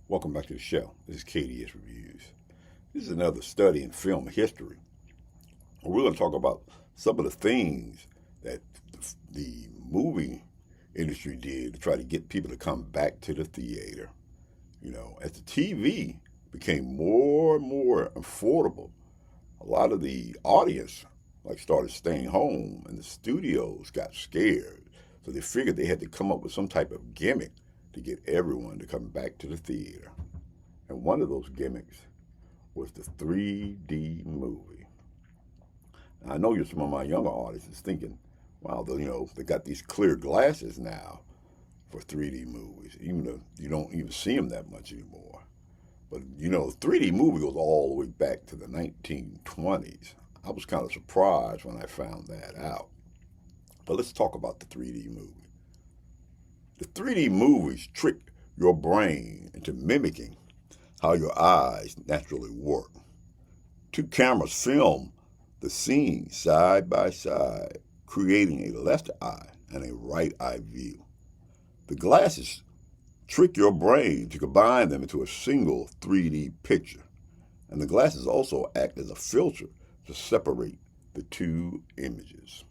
Welcome back to the show. This is KDS Reviews. This is another study in film history. We're going to talk about some of the things that the movie industry did to try to get people to come back to the theater. You know, as the TV became more and more affordable, a lot of the audience started staying home, and the studios got scared. So they figured they had to come up with some type of gimmick to get everyone to come back to the theater. And one of those gimmicks was the 3D movie. Now, I know you're some of my younger audiences thinking, wow, they got these clear glasses now for 3D movies, even though you don't even see them that much anymore. But, 3D movie goes all the way back to the 1920s. I was kind of surprised when I found that out. But let's talk about the 3D movie. The 3D movies trick your brain into mimicking how your eyes naturally work. Two cameras film the scene side by side, creating a left eye and a right eye view. The glasses trick your brain to combine them into a single 3D picture. And the glasses also act as a filter to separate the two images.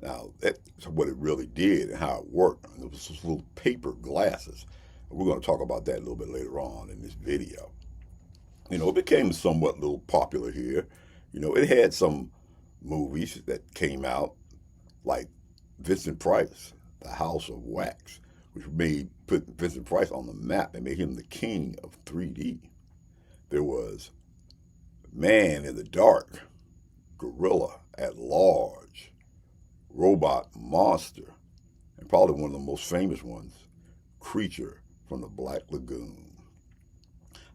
Now, that's what it really did and how it worked. It was those little paper glasses. We're going to talk about that a little bit later on in this video. It became somewhat little popular here. It had some movies that came out, like Vincent Price, The House of Wax, which put Vincent Price on the map and made him the king of 3D. There was Man in the Dark, Gorilla at Large, Robot Monster, and probably one of the most famous ones, Creature from the Black Lagoon.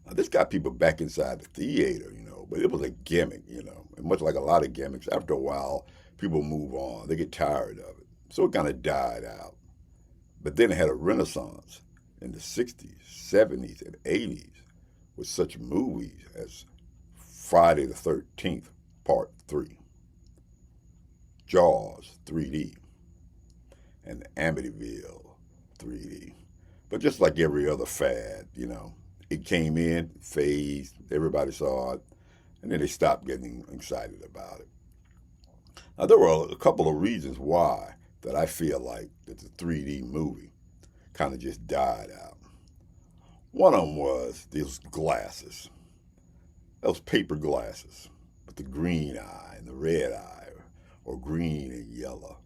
Now, this got people back inside the theater, but it was a gimmick, and much like a lot of gimmicks, after a while, people move on. They get tired of it. So it kind of died out. But then it had a renaissance in the 60s, 70s, and 80s with such movies as Friday the 13th, Part 3. Jaws 3D, and Amityville 3D. But just like every other fad, it came in, phased, everybody saw it, and then they stopped getting excited about it. Now, there were a couple of reasons why that I feel like that the 3D movie kind of just died out. One of them was those glasses, those paper glasses with the green eye and the red eye, or green and yellow.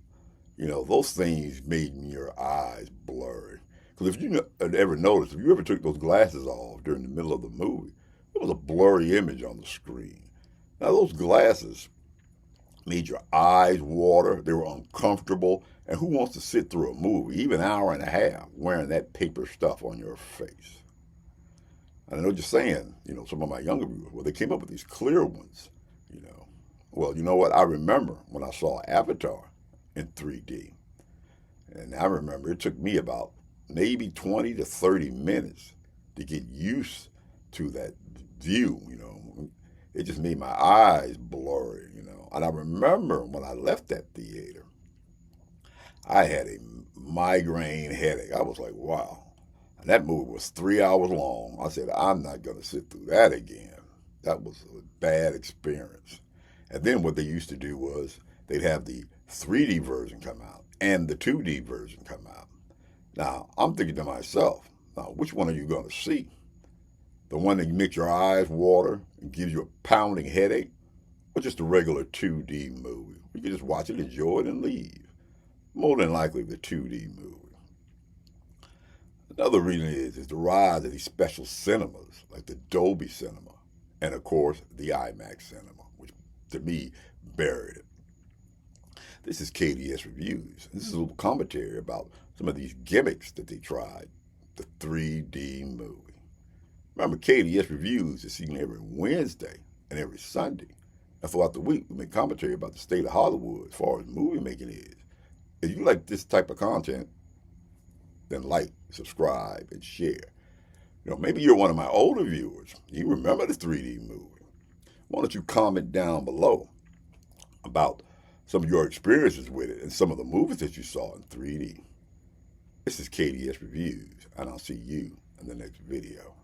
Those things made your eyes blurry. Because if you ever noticed, if you ever took those glasses off during the middle of the movie, it was a blurry image on the screen. Now, those glasses made your eyes water. They were uncomfortable. And who wants to sit through a movie, even an hour and a half, wearing that paper stuff on your face? And I know you're saying, some of my younger viewers, well, they came up with these clear ones, Well, you know what? I remember when I saw Avatar in 3D. And I remember it took me about maybe 20 to 30 minutes to get used to that view, It just made my eyes blurry, And I remember when I left that theater, I had a migraine headache. I was like, wow. And that movie was 3 hours long. I said, I'm not going to sit through that again. That was a bad experience. And then what they used to do was they'd have the 3D version come out and the 2D version come out. Now, I'm thinking to myself, now, which one are you going to see? The one that makes your eyes water and gives you a pounding headache, or just a regular 2D movie? You can just watch it, enjoy it, and leave. More than likely the 2D movie. Another reason is the rise of these special cinemas, like the Dolby Cinema, and of course, the IMAX Cinema, which to me buried it. This is KDS Reviews. This is a little commentary about some of these gimmicks that they tried, the 3D movie. Remember, KDS Reviews is seen every Wednesday and every Sunday. And throughout the week, we make commentary about the state of Hollywood as far as movie making is. If you like this type of content, then like, subscribe, and share. Maybe you're one of my older viewers. You remember the 3D movie. Why don't you comment down below about some of your experiences with it and some of the movies that you saw in 3D. This is KDS Reviews, and I'll see you in the next video.